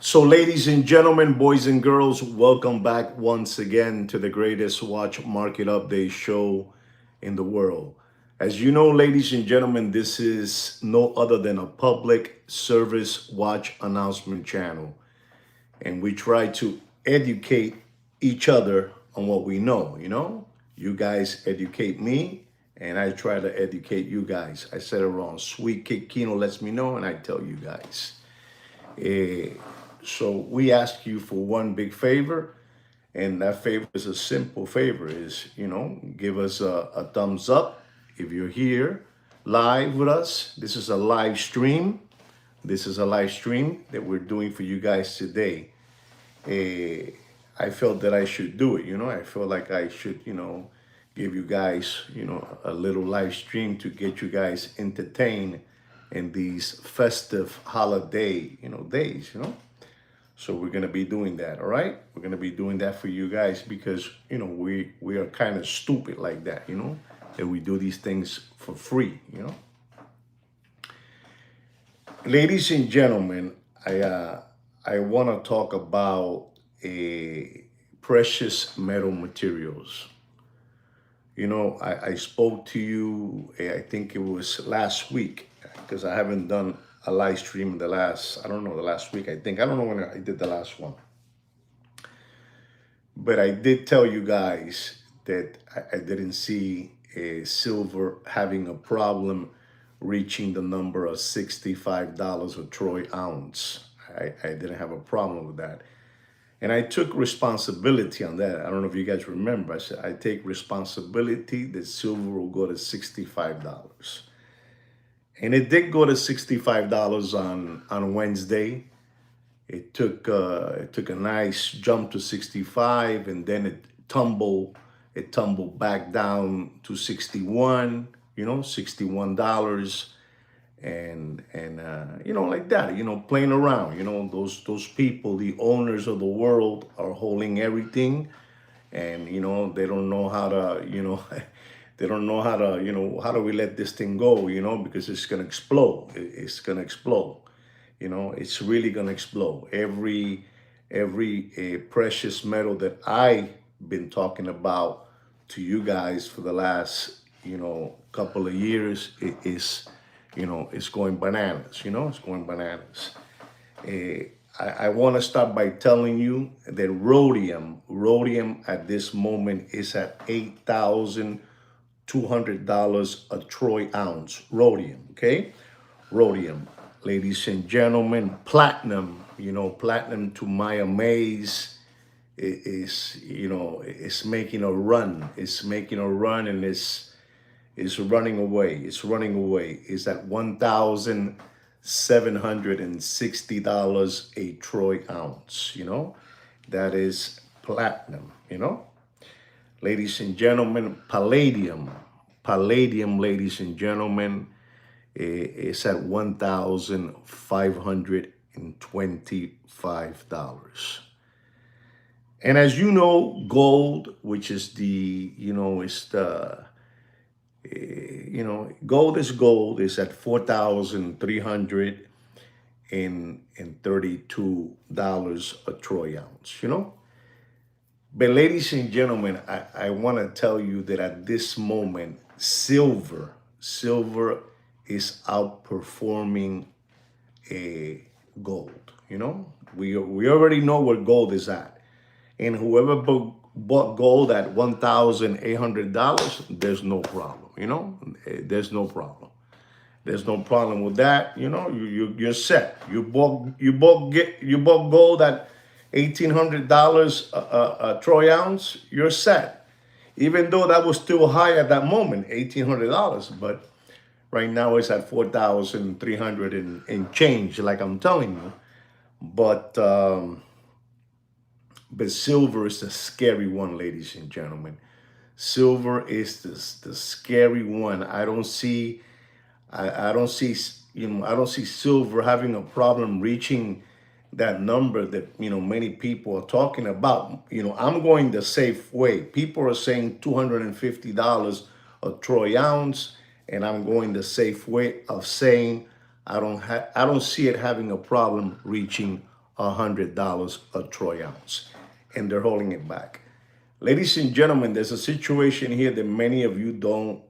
So, ladies and gentlemen, boys and girls, welcome back once again to the greatest watch market update show in the world. As you know, ladies and gentlemen, this is no other than a public service watch announcement channel. And we try to educate each other on what we know. You guys educate me, and I try to educate you guys. I said it wrong. Sweet Kid Kino lets me know, and I tell you guys. Eh, so we ask you for one big favor, and that favor is a simple favor: is give us a thumbs up if you're here live with us. This is a live stream. This is a live stream that we're doing for you guys today. Eh, I felt that I should do it. I feel like I should, give you guys, a little live stream to get you guys entertained in these festive holiday, days. So we're gonna be doing that, all right? We're gonna be doing that for you guys because we are kind of stupid like that, that we do these things for free. Ladies and gentlemen, I want to talk about precious metal materials. I spoke to you, I think it was last week, because I haven't done a live stream the last, I don't know, the last week, I don't know when I did the last one. But I did tell you guys that I didn't see silver having a problem reaching the number of $65 a troy ounce. I didn't have a problem with that. And I took responsibility on that. I don't know if you guys remember. I said, I take responsibility that silver will go to $65. And it did go to $65 on Wednesday. It took a nice jump to 65, and then it tumbled back down to 61, $61, and like that, playing around. Those people, the owners of the world, are holding everything, and they don't know how to they don't know how to how do we let this thing go, because it's gonna explode. It's gonna explode. It's really gonna explode. Every precious metal that I've been talking about to you guys for the last couple of years, it is it's going bananas. It's going bananas. I want to start by telling you that rhodium at this moment is at $8,200 a troy ounce. Rhodium, okay? Rhodium, ladies and gentlemen. Platinum, platinum, to my amaze, is making a run. It's making a run, and it's running away. It's running away. It's at $1,760 a troy ounce. That is platinum. Ladies and gentlemen, palladium. Palladium, ladies and gentlemen, is at $1,525. And as you know, gold, which is gold is gold, is at $4,332 a troy ounce. But ladies and gentlemen, I want to tell you that at this moment, silver is outperforming a gold. We already know where gold is at. And whoever bought gold at $1,800, there's no problem. There's no problem. There's no problem with that. You're set. You bought gold at $1,800 a troy ounce. You're set. Even though that was still high at that moment, $1,800, but right now it's at 4,300 and change, like I'm telling you. But silver is the scary one, ladies and gentlemen. Silver is the scary one. I don't see silver having a problem reaching that number that many people are talking about. I'm going the safe way. People are saying $250 a troy ounce, and I'm going the safe way of saying I don't see it having a problem reaching $100 a troy ounce, and they're holding it back. Ladies and gentlemen, there's a situation here that many of you don't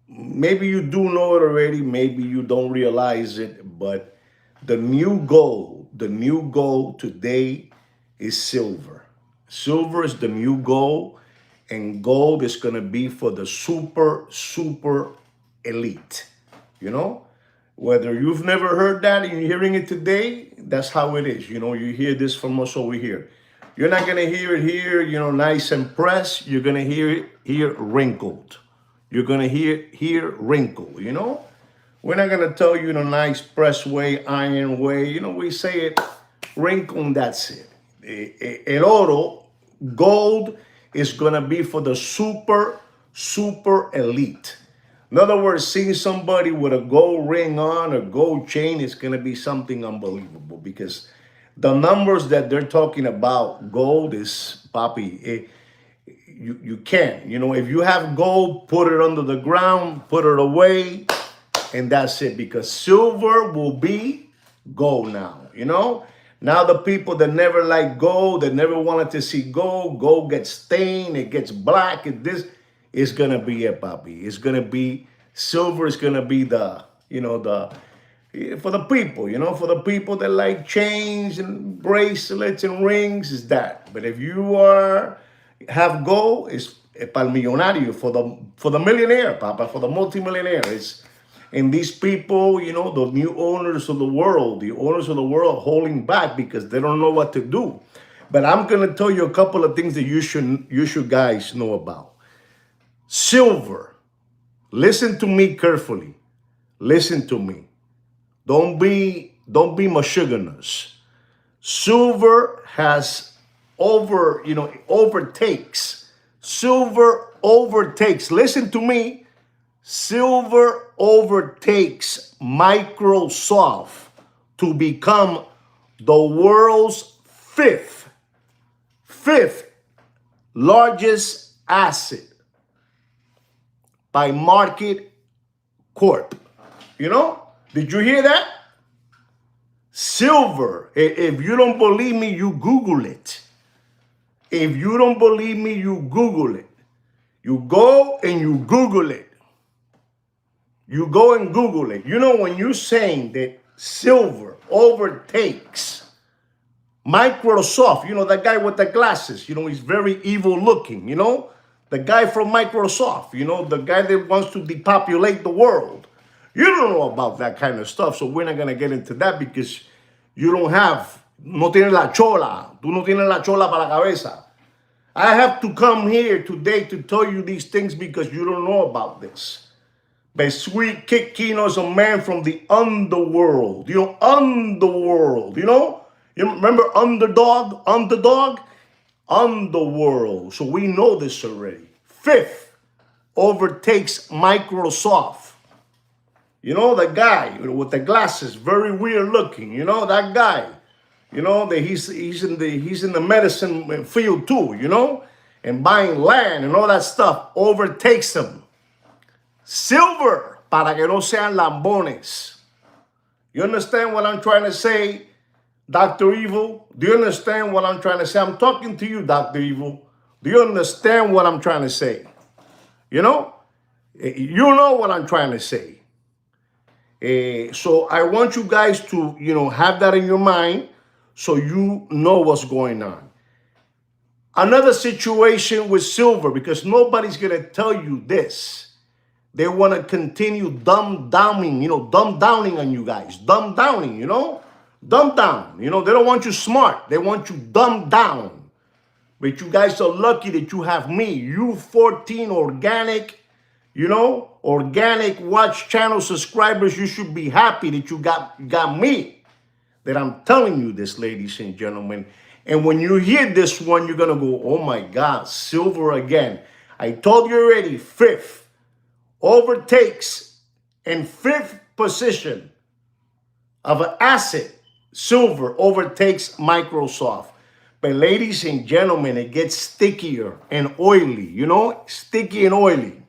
maybe you do know it already, maybe you don't realize it, but the new gold today is silver. Silver is the new gold, and gold is going to be for the super elite. You know, whether you've never heard that and you're hearing it today, that's how it is. You know, you hear this from us over here. You're not going to hear it here, you know, nice and pressed. You're going to hear it here wrinkled. You're going to hear wrinkle, you know? We're not going to tell you in a nice press way, iron way. You know, we say it wrinkle and that's it. El oro, gold, is going to be for the super elite. In other words, seeing somebody with a gold ring on or gold chain is going to be something unbelievable, because the numbers that they're talking about gold is, papi, you can't. You know, if you have gold, put it under the ground, put it away, and that's it. Because silver will be gold now, you know? Now the people that never liked gold, that never wanted to see gold, gold gets stained, it gets black, and this is going to be it, papi. It's going to be, silver is going to be the, you know, for the people, you know, for the people that like chains and bracelets and rings, is that. But if you have gold, it's para el millonario, for the millionaire, papa, for the multimillionaire. And these people, you know, the new owners of the world, holding back because they don't know what to do. But I'm going to tell you a couple of things that you should guys know about. Silver. Listen to me carefully. Listen to me. Don't be mischievous. Silver has overtakes. Silver overtakes. Listen to me. Silver overtakes Microsoft to become the world's fifth largest asset by market corp. You know? Did you hear that? Silver. If you don't believe me, you Google it. If you don't believe me, you Google it. You go and you Google it. You go and Google it. You know, when you're saying that silver overtakes Microsoft, you know, that guy with the glasses, you know, he's very evil looking, you know, the guy from Microsoft, you know, the guy that wants to depopulate the world. You don't know about that kind of stuff, so we're not going to get into that because you don't have, no tienes la chola, tú no tienes la chola para la cabeza. I have to come here today to tell you these things because you don't know about this. But Sweet Kid Kino is a man from the underworld, you know, underworld, you know? You remember underdog? Underworld. So we know this already. Fifth overtakes Microsoft. You know, the guy with the glasses, very weird looking. You know, that guy. You know, that he's in the medicine field too, you know? And buying land and all that stuff overtakes him. Silver, para que no sean lambones. You understand what I'm trying to say, Dr. Evil? Do you understand what I'm trying to say? I'm talking to you, Dr. Evil. Do you understand what I'm trying to say? You know? You know what I'm trying to say. So I want you guys to, you know, have that in your mind so you know what's going on. Another situation with silver, because nobody's going to tell you this. They want to continue dumb downing on you guys. Dumb downing, you know? Dumb down. You know, they don't want you smart. They want you dumbed down. But you guys are lucky that you have me. You 14 organic, you know, organic watch channel subscribers. You should be happy that you got me. That I'm telling you this, ladies and gentlemen. And when you hear this one, you're going to go, oh my God, silver again. I told you already, fifth. Overtakes in fifth position of an asset, silver overtakes Microsoft. But ladies and gentlemen, it gets stickier and oily, you know, sticky and oily.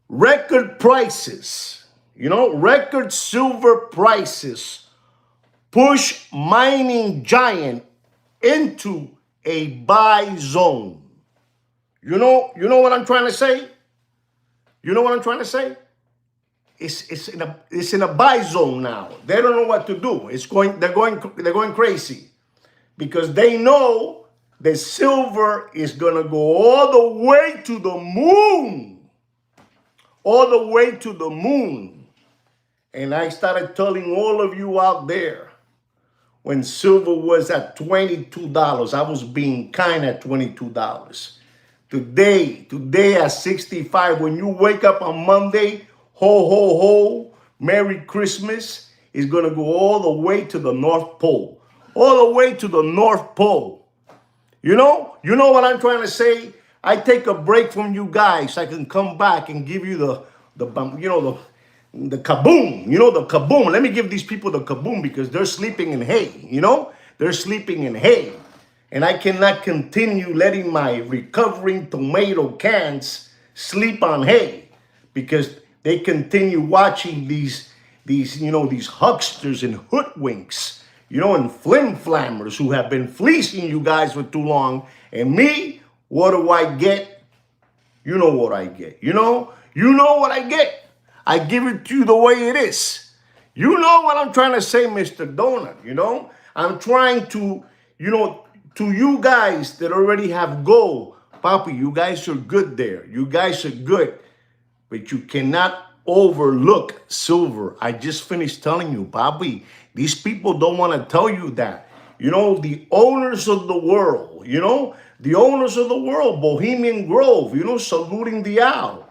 Record prices. record silver prices push mining giant into a buy zone. You know what I'm trying to say? You know what I'm trying to say? It's in a buy zone now. They don't know what to do. They're going crazy because they know that silver is gonna go all the way to the moon. All the way to the moon. And I started telling all of you out there, when silver was at $22, I was being kind at $22. Today at 65, when you wake up on Monday, ho, ho, ho, Merry Christmas, is going to go all the way to the North Pole. All the way to the North Pole. You know what I'm trying to say? I take a break from you guys. I can come back and give you the kaboom. The kaboom. Let me give these people the kaboom because they're sleeping in hay. They're sleeping in hay. And I cannot continue letting my recovering tomato cans sleep on hay because they continue watching these hucksters and hoodwinks, and flim-flammers who have been fleecing you guys for too long. And me, what do I get? You know what I get. You know what I get. I give it to you the way it is. You know what I'm trying to say, Mr. Donut. I'm trying to, to you guys that already have gold, Papi, you guys are good there. You guys are good. But you cannot overlook silver. I just finished telling you, Papi, these people don't want to tell you that. The owners of the world, Bohemian Grove, saluting the owl.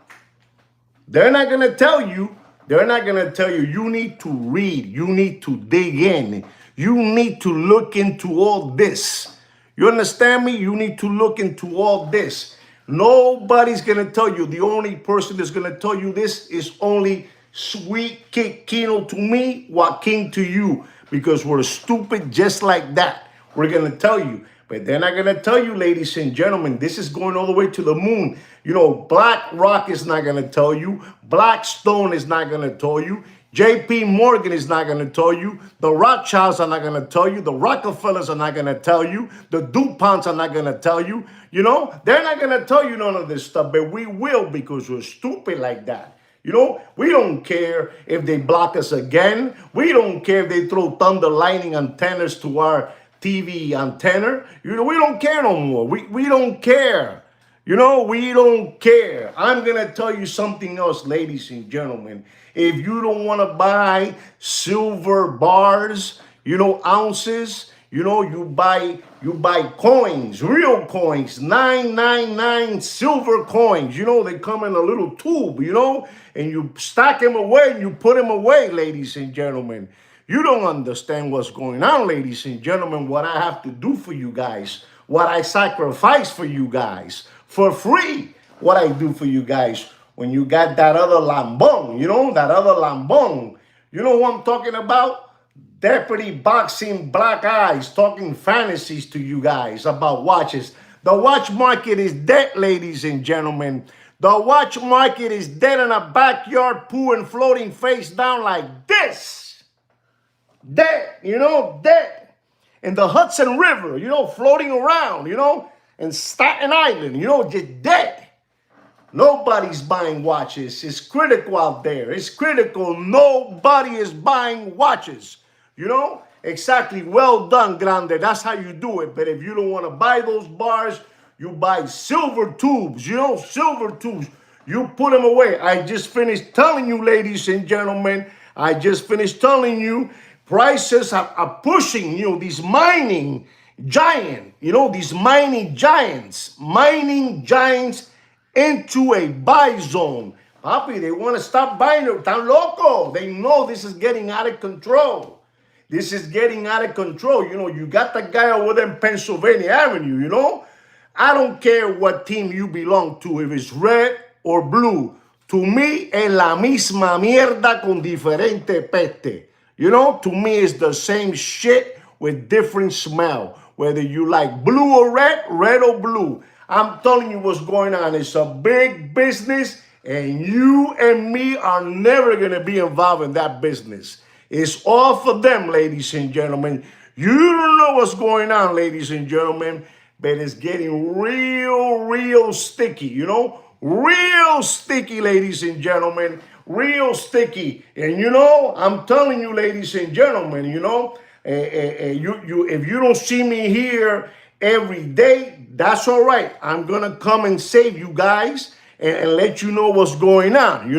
They're not going to tell you. You need to read. You need to dig in. You need to look into all this. You understand me? You need to look into all this. Nobody's going to tell you. The only person that's going to tell you this is only Sweet Kino to me, Joaquin to you, because we're stupid just like that. We're going to tell you. But they're not going to tell you, ladies and gentlemen, this is going all the way to the moon. BlackRock is not going to tell you. Blackstone is not going to tell you. JP Morgan is not going to tell you. The Rothschilds are not going to tell you. The Rockefellers are not going to tell you. The DuPonts are not going to tell you. They're not going to tell you none of this stuff, but we will because we're stupid like that. We don't care if they block us again. We don't care if they throw thunder lightning antennas to our TV antenna. We don't care no more. We don't care. We don't care. I'm going to tell you something else, ladies and gentlemen. If you don't want to buy silver bars, ounces, you buy coins, real coins, 999 silver coins. They come in a little tube, and you stack them away and you put them away, ladies and gentlemen. You don't understand what's going on, ladies and gentlemen, what I have to do for you guys, what I sacrifice for you guys, for free, what I do for you guys. When you got that other lambong, that other lambong. You know who I'm talking about? Deputy Boxing Black Eyes talking fantasies to you guys about watches. The watch market is dead, ladies and gentlemen. The watch market is dead in a backyard pool and floating face down like this. Dead, dead. In the Hudson River, floating around, in Staten Island, just dead. Nobody's buying watches. It's critical out there. It's critical. Nobody is buying watches. Exactly. Well done, Grande. That's how you do it. But if you don't want to buy those bars, you buy silver tubes. Silver tubes. You put them away. I just finished telling you, ladies and gentlemen, prices are pushing, these mining giants, mining giants into a buy zone. Papi, they want to stop buying it. Tan loco. They know this is getting out of control. This is getting out of control. You got the guy over there in Pennsylvania Avenue, I don't care what team you belong to, if it's red or blue. To me, es la misma mierda con diferente peste. To me, it's the same shit with different smell. Whether you like blue or red or blue. I'm telling you what's going on. It's a big business And you and me are never going to be involved in that business. It's all for them, ladies and gentlemen. You don't know what's going on, ladies and gentlemen, but it's getting real sticky, real sticky, ladies and gentlemen, real sticky. And I'm telling you, ladies and gentlemen, if you don't see me here every day, that's all right. I'm gonna come and save you guys and let you know what's going on.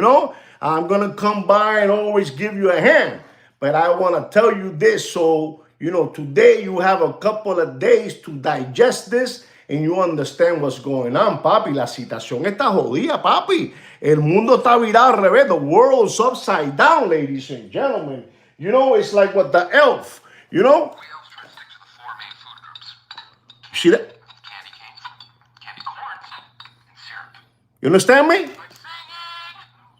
I'm gonna come by and always give you a hand. But I want to tell you this, so today you have a couple of days to digest this and you understand what's going on, papi. La situación está jodida, papi. El mundo está virado al revés. The world's upside down, ladies and gentlemen. It's like what the elf, We elves try to stick to the four main food groups. See that? Candy canes, candy corns, and syrup. You understand me? I'm singing.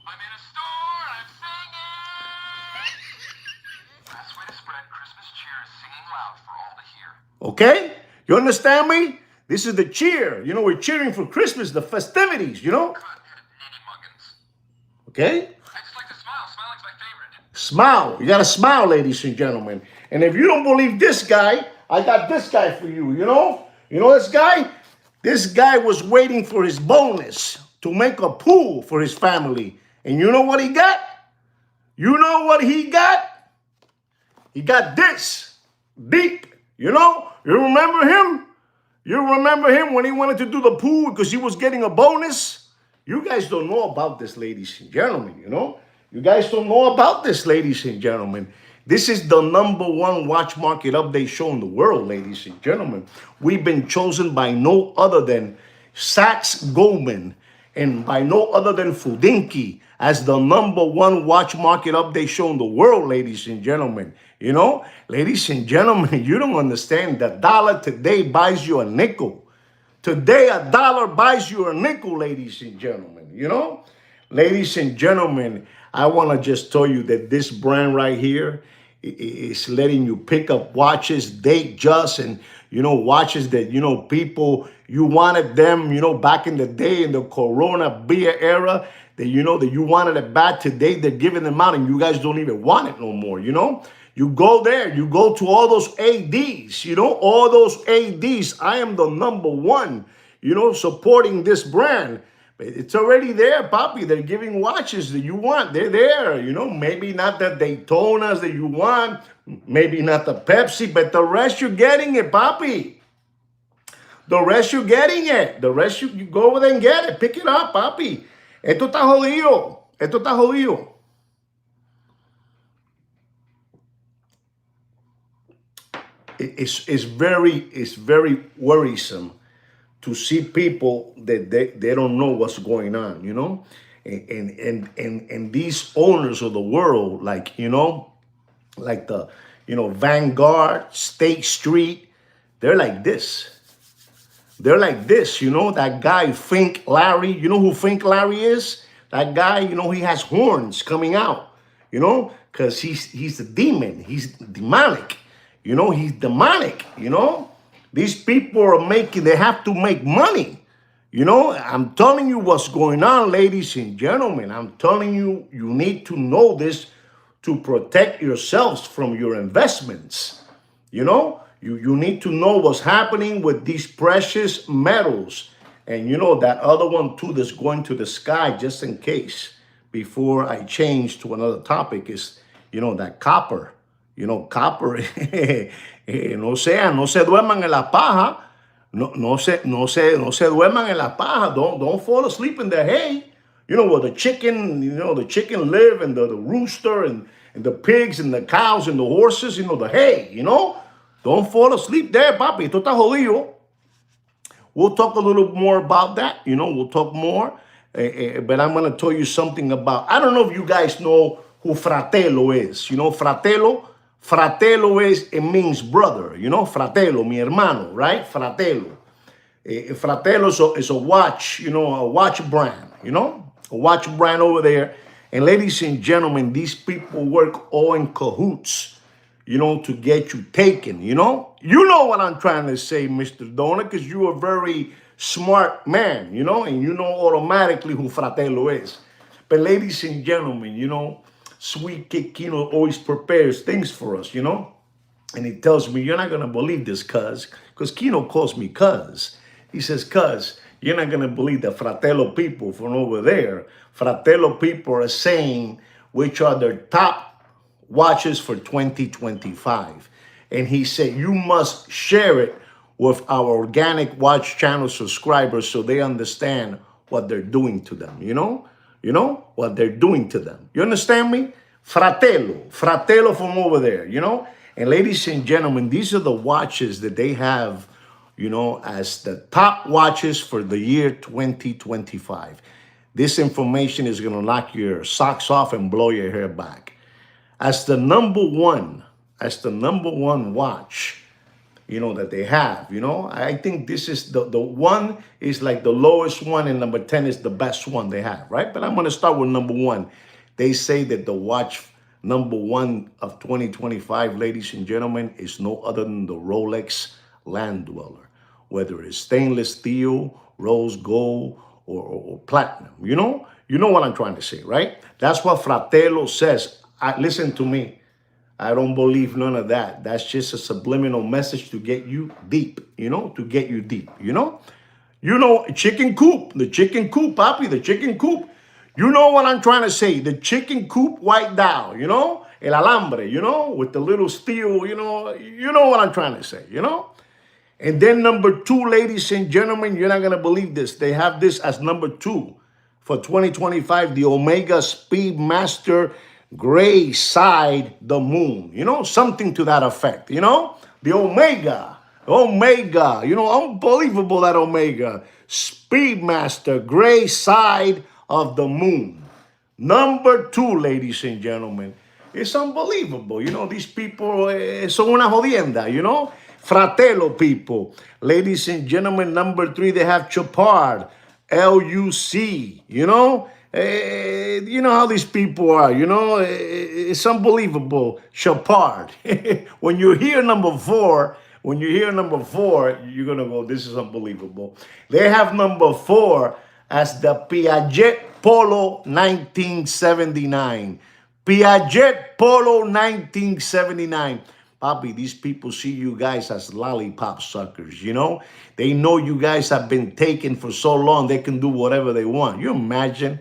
I'm in a store. I'm singing. Best way to spread Christmas cheer is singing loud for all to hear. Okay? You understand me? This is the cheer. We're cheering for Christmas, the festivities, Okay? I just like to smile. Smiling's my favorite. Smile. You gotta smile, ladies and gentlemen. And if you don't believe this guy, I got this guy for you, You know this guy? This guy was waiting for his bonus to make a pool for his family. And you know what he got? You know what he got? He got this. Deep. You remember him? You remember him when he wanted to do the pool because he was getting a bonus? You guys don't know about this, ladies and gentlemen, You guys don't know about this, ladies and gentlemen. This is the #1 watch market update show in the world, ladies and gentlemen. We've been chosen by no other than Sachs Goldman and by no other than Fudinki as the #1 watch market update show in the world, ladies and gentlemen. Ladies and gentlemen, you don't understand. The dollar today buys you a nickel. Today, a dollar buys you a nickel, ladies and gentlemen. Ladies and gentlemen, I want to just tell you that this brand right here is letting you pick up watches, Datejust, and, watches that, people, you wanted them, back in the day in the Corona beer era, that, that you wanted it bad. Today, they're giving them out and you guys don't even want it no more, You go there, you go to all those ADs, all those ADs. I am the #1, supporting this brand. It's already there, papi. They're giving watches that you want. They're there, Maybe not the Daytonas that you want, maybe not the Pepsi, but the rest you're getting it, papi. The rest you're getting it. The rest you go over there and get it. Pick it up, papi. Esto está jodido. Esto está jodido. It's very worrisome to see people that they don't know what's going on, and these owners of the world, like like the Vanguard, State Street, they're like this. They're like this, that guy Fink Larry. You know who Fink Larry is? That guy, he has horns coming out, because he's a demon. He's demonic. He's demonic, These people they have to make money. I'm telling you what's going on, ladies and gentlemen. I'm telling you, you need to know this to protect yourselves from your investments. You need to know what's happening with these precious metals. And that other one too that's going to the sky, just in case, before I change to another topic, is, that copper. Copper, no se duerman en la paja, no se duerman en la paja. Don't fall asleep in the hay. Where the chicken, the chicken live, and the rooster, and the pigs, and the cows, and the horses, the hay, Don't fall asleep there, papi. Esto está jodido. We'll talk a little more about that, we'll talk more. But I'm going to tell you something about, I don't know if you guys know who Fratello is. Fratello it means brother, Fratello, mi hermano, right? Fratello. Fratello is a watch, a watch brand, a watch brand over there. And ladies and gentlemen, these people work all in cahoots, to get you taken, You know what I'm trying to say, Mr. Donor, because you are very smart man, you know, and you know automatically who Fratello is. But ladies and gentlemen, you know, Sweet Kino always prepares things for us, you know. And he tells me, you're not going to believe this, cuz. Because Kino calls me cuz. He says, cuz, you're not going to believe the Fratello people from over there. Fratello people are saying which are their top watches for 2025. And he said, you must share it with our organic watch channel subscribers so they understand what they're doing to them, you know? You know what they're doing to them. You understand me? Fratello from over there, you know? And ladies and gentlemen, these are the watches that they have, you know, as the top watches for the year 2025. This information is going to knock your socks off and blow your hair back. As the number one watch, you know, that they have, you know, I think this is the one is like the lowest one, and number 10 is the best one they have, right? But I'm going to start with number one. They say that the watch number one of 2025, ladies and gentlemen, is no other than the Rolex Land Dweller, whether it's stainless steel, rose gold, or platinum. You know what I'm trying to say, right? That's what Fratello says. Listen to me. I don't believe none of that. That's just a subliminal message to get you deep, you know, to get you deep, you know? You know, chicken coop, the chicken coop, papi, the chicken coop. You know what I'm trying to say? The chicken coop white dial, you know? El alambre, you know, with the little steel, you know what I'm trying to say, you know? And then number two, ladies and gentlemen, you're not going to believe this. They have this as number two for 2025, the Omega Speedmaster Gray Side the Moon. You know, something to that effect, you know? The Omega, you know, unbelievable that Omega. Speedmaster Gray Side of the Moon. Number two, ladies and gentlemen. It's unbelievable. You know, these people son una jodienda, you know? Fratello people. Ladies and gentlemen, number three, they have Chopard. LUC, you know? You know how these people are, you know? It's unbelievable. Chopard. When you hear number four, you're going to go, this is unbelievable. They have number four as the Piaget Polo 1979. Piaget Polo 1979. Papi, these people see you guys as lollipop suckers, you know? They know you guys have been taken for so long, they can do whatever they want. You imagine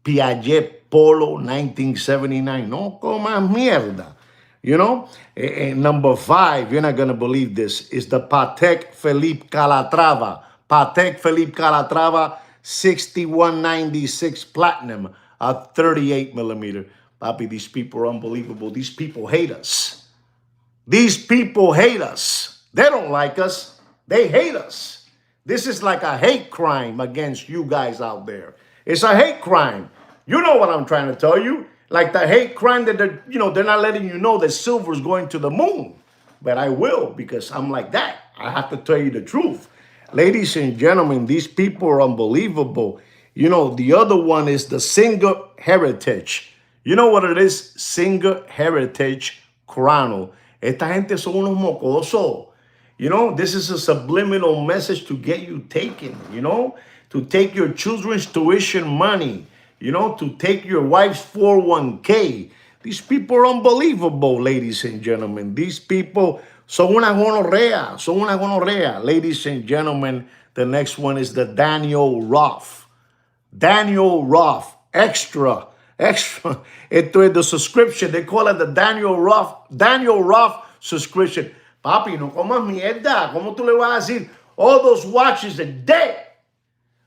Piaget Polo 1979. No comas mierda. You know? And number five, you're not going to believe this, is the Patek Philippe Calatrava. Patek Philippe Calatrava 6196 Platinum, a 38 millimeter. Papi, these people are unbelievable. These people hate us. These people hate us. They don't like us. They hate us. This is like a hate crime against you guys out there. It's a hate crime. You know what I'm trying to tell you. Like the hate crime that they're not letting you know that silver is going to the moon. But I will, because I'm like that. I have to tell you the truth. Ladies and gentlemen, these people are unbelievable. You know, the other one is the Singer Heritage. You know what it is? Singer Heritage Chrono. Esta gente son unos mocosos. You know, this is a subliminal message to get you taken, you know, to take your children's tuition money, you know, to take your wife's 401k. These people are unbelievable, ladies and gentlemen. These people son una gonorrea. Ladies and gentlemen, the next one is the Daniel Roth. Daniel Roth, extra. Esto es the subscription. They call it the Daniel Roth subscription. Papi, no comas mierda. ¿Cómo tú le vas a decir? All those watches are dead.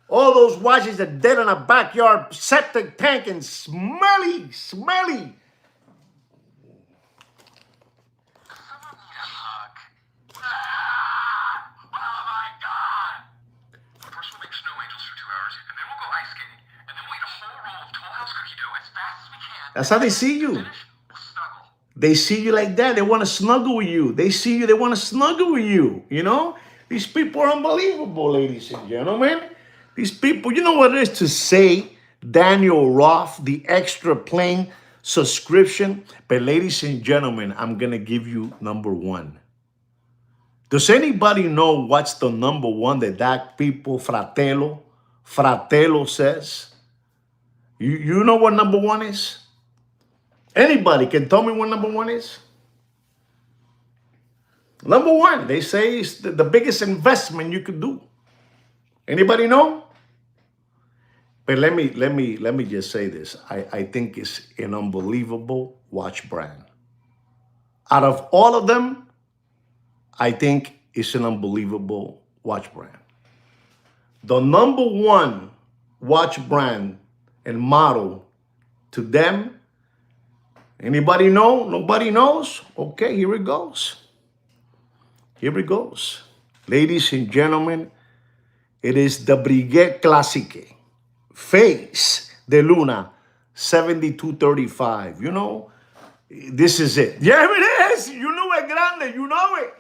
All those watches are dead in a backyard septic tank and smelly. That's how they see you. They see you like that. They want to snuggle with you. They see you. They want to snuggle with you. You know? These people are unbelievable, ladies and gentlemen. These people, you know what it is to say Daniel Roth, the extra plain subscription? But ladies and gentlemen, I'm going to give you number one. Does anybody know what's the number one that people, Fratello says? You know what number one is? Anybody can tell me what number one is? Number one, they say is the biggest investment you could do. Anybody know? But let me just say this. I think it's an unbelievable watch brand. Out of all of them, I think it's an unbelievable watch brand. The number one watch brand and model to them, anybody know? Nobody knows? Okay, here it goes. Here it goes. Ladies and gentlemen, it is the Breguet Classique Face de Luna 7235. You know, this is it. Yeah, it is. You know it, grande. You know it.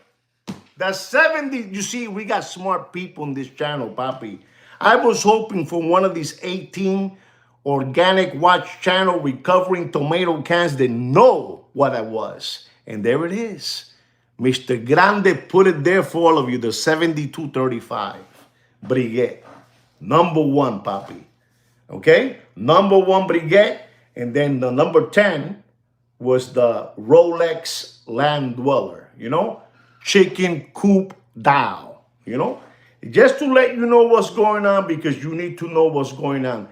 The 70, you see, we got smart people in this channel, papi. I was hoping for one of these 18 organic watch channel recovering tomato cans that know what I was. And there it is. Mr. Grande put it there for all of you, the 7235. Breguet. Number one, papi. Okay? Number one, Breguet. And then the number 10 was the Rolex Land Dweller, you know? Chicken coop dial, you know? Just to let you know what's going on, because you need to know what's going on.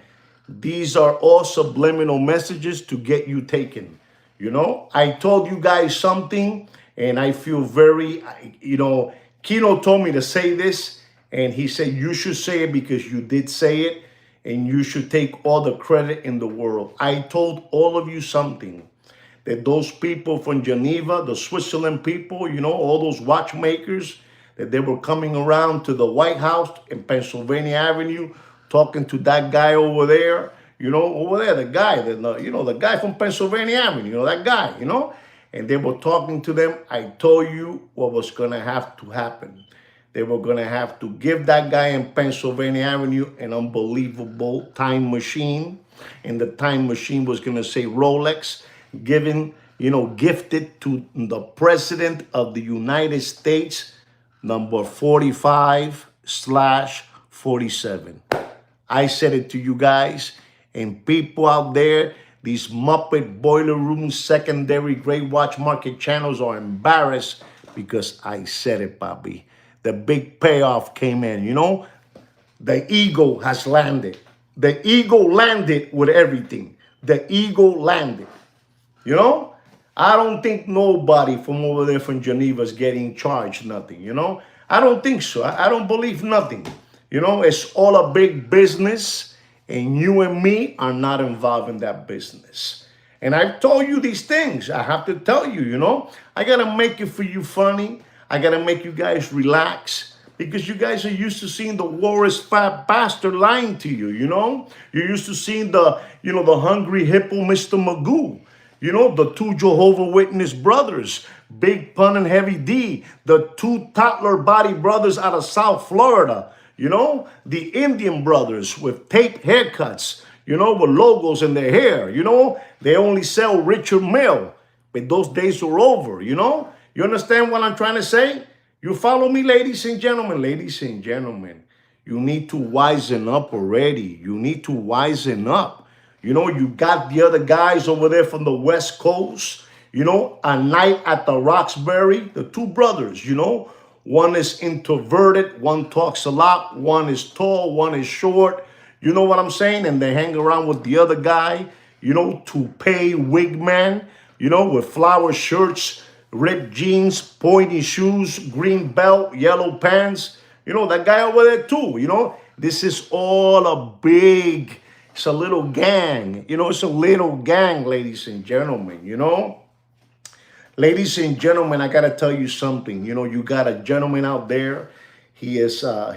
These are all subliminal messages to get you taken. You know, I told you guys something, and I feel very, you know, Kino told me to say this, and he said, you should say it because you did say it, and you should take all the credit in the world. I told all of you something, that those people from Geneva, the Switzerland people, you know, all those watchmakers, that they were coming around to the White House in Pennsylvania Avenue, talking to that guy over there, you know, over there, the guy, you know, the guy from Pennsylvania Avenue, you know, that guy, you know, and they were talking to them. I told you what was going to have to happen. They were going to have to give that guy in Pennsylvania Avenue an unbelievable time machine, and the time machine was going to say Rolex, given, you know, gifted to the President of the United States, number 45/47. I said it to you guys, and people out there, these Muppet boiler room secondary grade watch market channels are embarrassed because I said it, Bobby. The big payoff came in, you know? The eagle has landed. The eagle landed with everything. The eagle landed. You know? I don't think nobody from over there from Geneva is getting charged nothing, you know? I don't think so. I don't believe nothing. You know, it's all a big business, and you and me are not involved in that business. And I've told you these things. I have to tell you, you know? I got to make it for you funny. I got to make you guys relax, because you guys are used to seeing the Walrus fat bastard lying to you, you know? You're used to seeing the, you know, the hungry hippo Mr. Magoo. You know, the two Jehovah Witness brothers, Big Pun and Heavy D, the two toddler body brothers out of South Florida, you know, the Indian brothers with taped haircuts, you know, with logos in their hair, you know, they only sell Richard Mille, but those days are over, you know? You understand what I'm trying to say? You follow me, ladies and gentlemen? Ladies and gentlemen, you need to wisen up already. You need to wisen up. You know, you got the other guys over there from the West Coast, you know, A Night at the Roxbury, the two brothers, you know. One is introverted, one talks a lot, one is tall, one is short. You know what I'm saying? And they hang around with the other guy, you know, toupee wig man, you know, with flower shirts, ripped jeans, pointy shoes, green belt, yellow pants. You know, that guy over there too, you know. This is all a big, it's a little gang. You know, it's a little gang, ladies and gentlemen, you know. Ladies and gentlemen, I got to tell you something. You know, you got a gentleman out there. He's a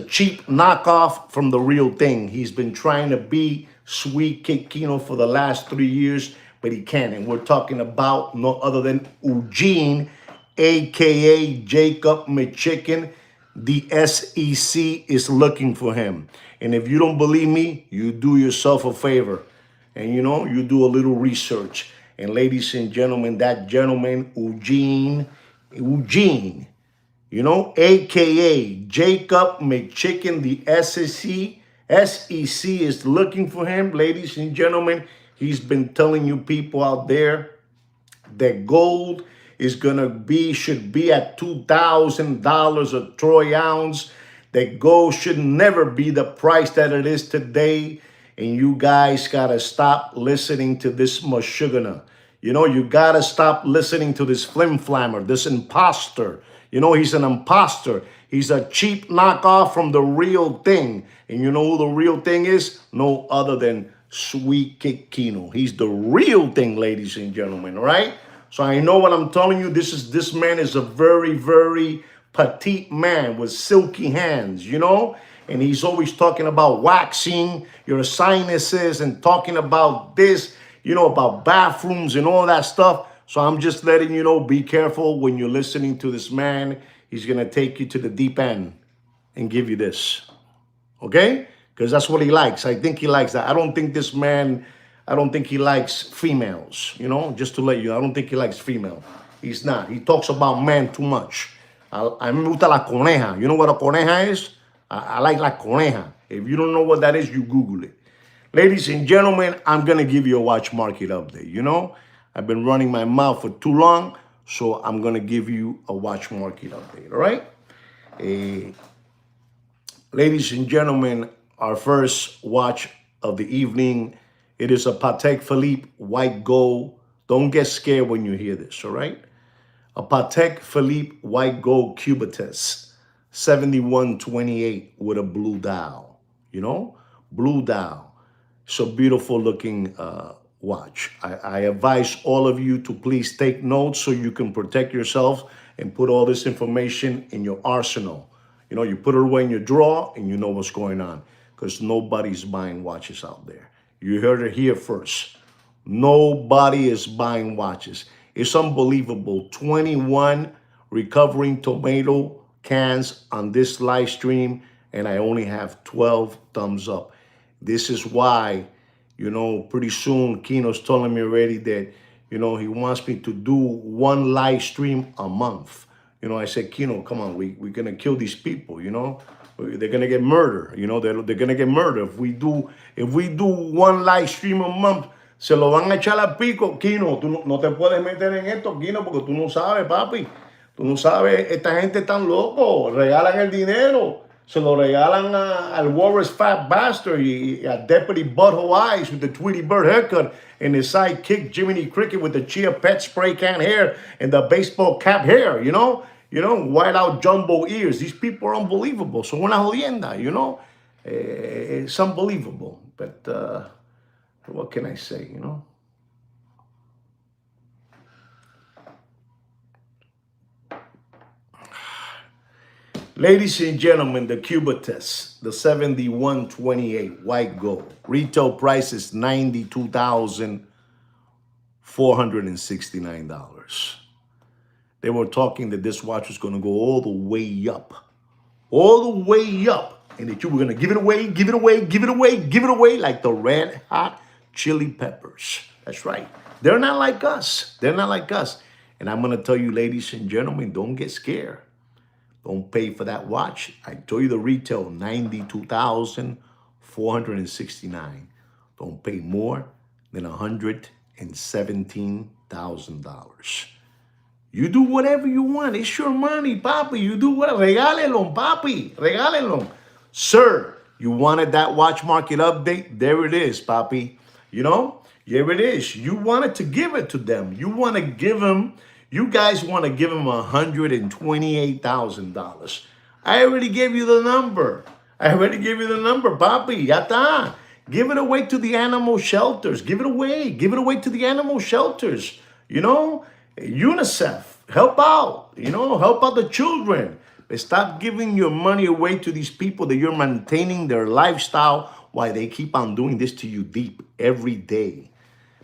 cheap knockoff from the real thing. He's been trying to be Sweet Kid Kino for the last 3 years, but he can't. And we're talking about no other than Eugene, a.k.a. Jacob McChicken. The SEC is looking for him. And if you don't believe me, you do yourself a favor. And, you know, you do a little research. And ladies and gentlemen, that gentleman, Eugene, Eugene, you know, AKA Jacob McChicken, the SEC is looking for him. Ladies and gentlemen, he's been telling you people out there that gold is should be at $2,000 a troy ounce. That gold should never be the price that it is today. And you guys gotta stop listening to this Meshuggah. You know, you gotta stop listening to this flim flammer, this imposter. You know, he's an imposter. He's a cheap knockoff from the real thing. And you know who the real thing is? No other than Sweet Kick Kino. He's the real thing, ladies and gentlemen, right? So I know what I'm telling you. This man is a very, very petite man with silky hands, you know? And he's always talking about waxing your sinuses and talking about this, you know, about bathrooms and all that stuff. So I'm just letting you know, be careful when you're listening to this man. He's going to take you to the deep end and give you this. Okay? Because that's what he likes. I think he likes that. I don't think he likes females, you know, just to let you know. I don't think he likes female. He's not. He talks about men too much. A mí me gusta la coneja. You know what a coneja is? I like la coneja. If you don't know what that is, you Google it. Ladies and gentlemen, I'm going to give you a watch market update. You know, I've been running my mouth for too long, so I'm going to give you a watch market update, all right? Ladies and gentlemen, our first watch of the evening, it is a Patek Philippe white gold. Don't get scared when you hear this, all right? A Patek Philippe white gold Cubitus, 7128 with a blue dial, you know? Blue dial. It's a beautiful looking watch. I advise all of you to please take notes so you can protect yourself and put all this information in your arsenal. You know, you put it away in your drawer and you know what's going on, because nobody's buying watches out there. You heard it here first. Nobody is buying watches. It's unbelievable. 21 recovering tomato cans on this live stream, and I only have 12 thumbs up. This is why, you know, pretty soon Kino's telling me already that, you know, he wants me to do one live stream a month. You know, I said, Kino, come on, we're going to kill these people, you know. They're going to get murdered, you know, they're going to get murdered. If we do one live stream a month, se lo van a echar al pico. Kino, tú no te puedes meter en esto, Kino, porque tú no sabes, papi. Tú no sabes, esta gente tan loco, regalan el dinero. Se lo regalan al Walrus Fat Bastard, a Deputy Butthole Eyes with the Tweety Bird haircut, and his sidekick Jiminy Cricket with the Chia Pet spray can hair and the baseball cap hair, you know, white out jumbo ears. These people are unbelievable. So una jodienda, you know. It's unbelievable. But what can I say, you know? Ladies and gentlemen, the Cubitus, the 7128 white gold. Retail price is $92,469. They were talking that this watch was going to go all the way up. All the way up. And that you were going to give it away, give it away, give it away, give it away like the Red Hot Chili Peppers. That's right. They're not like us. They're not like us. And I'm going to tell you, ladies and gentlemen, don't get scared. Don't pay for that watch. I told you the retail, $92,469. Don't pay more than $117,000. You do whatever you want. It's your money, papi. You do whatever. Regálelo, papi. Regálelo. Sir, you wanted that watch market update? There it is, papi. You know, here it is. You wanted to give it to them. You want to give them. You guys want to give him $128,000. I already gave you the number. Papi. Ya está. Give it away to the animal shelters. Give it away. Give it away to the animal shelters. You know, UNICEF. Help out. You know, help out the children. Stop giving your money away to these people that you're maintaining their lifestyle while they keep on doing this to you deep every day.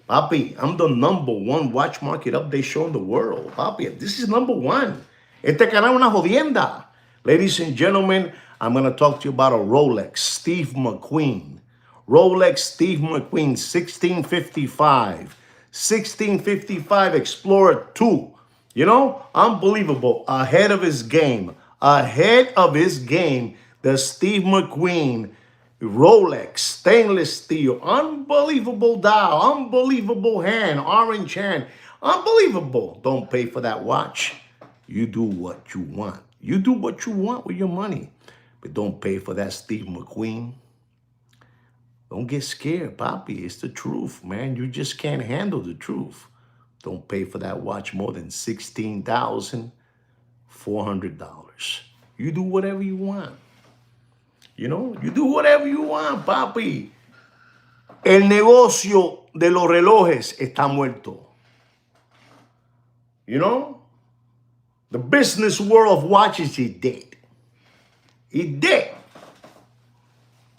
Papi, I'm the #1 watch market update show in the world. Papi, this is #1. Este canal es una jodienda. Ladies and gentlemen, I'm going to talk to you about a Rolex Steve McQueen. Rolex Steve McQueen 1655. 1655 Explorer 2. You know, unbelievable. Ahead of his game. Ahead of his game. The Steve McQueen Rolex stainless steel. Unbelievable dial. Unbelievable hand. Orange hand. Unbelievable. Don't pay for that watch. You do what you want. You do what you want with your money. But don't pay for that Steve McQueen. Don't get scared, Poppy. It's the truth, man. You just can't handle the truth. Don't pay for that watch more than $16,400. You do whatever you want. You know, you do whatever you want, papi. El negocio de los relojes está muerto. You know, the business world of watches is dead. It's dead.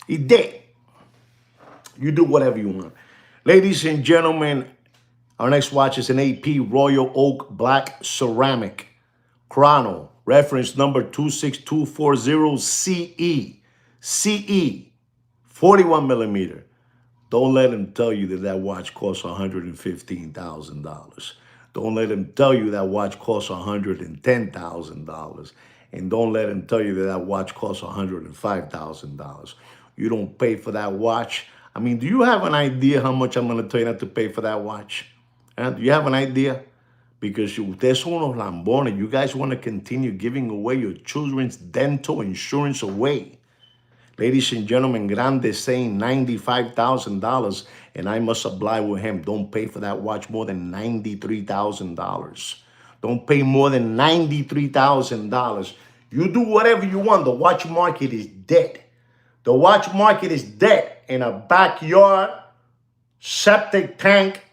It's dead. You do whatever you want. Ladies and gentlemen, our next watch is an AP Royal Oak Black Ceramic Chrono, reference number 26240 CE. CE, 41 millimeter. Don't let him tell you that that watch costs $115,000. Don't let him tell you that watch costs $110,000. And don't let him tell you that that watch costs $105,000. You don't pay for that watch. I mean, do you have an idea how much I'm going to tell you not to pay for that watch? Do you have an idea? Because ustedes son unos lambones. You guys want to continue giving away your children's dental insurance away. Ladies and gentlemen, Grande is saying $95,000, and I must oblige with him. Don't pay for that watch more than $93,000. Don't pay more than $93,000. You do whatever you want. The watch market is dead. The watch market is dead in a backyard, septic tank,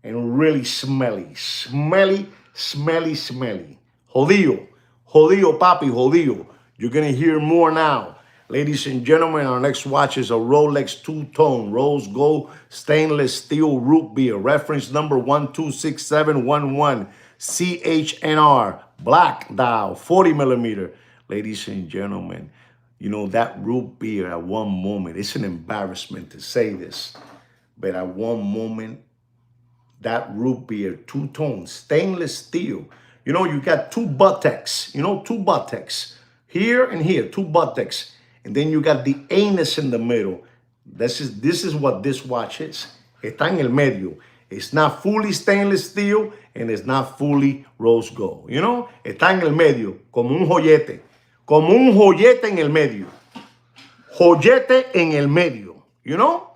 and really smelly. Smelly, smelly, smelly. Jodido. Jodido, papi, jodido. You're going to hear more now. Ladies and gentlemen, our next watch is a Rolex two-tone rose gold stainless steel root beer. Reference number 126711 CHNR. Black dial, 40 millimeter. Ladies and gentlemen, you know, that root beer at one moment, it's an embarrassment to say this, but at one moment, that root beer, two-tone, stainless steel. You know, you got two buttocks, two buttocks. Here and here, two buttocks. And then you got the anus in the middle. This is what this watch is. Está en el medio. It's not fully stainless steel and it's not fully rose gold. You know, está en el medio, como un joyete. Como un joyete en el medio. Joyete en el medio. You know?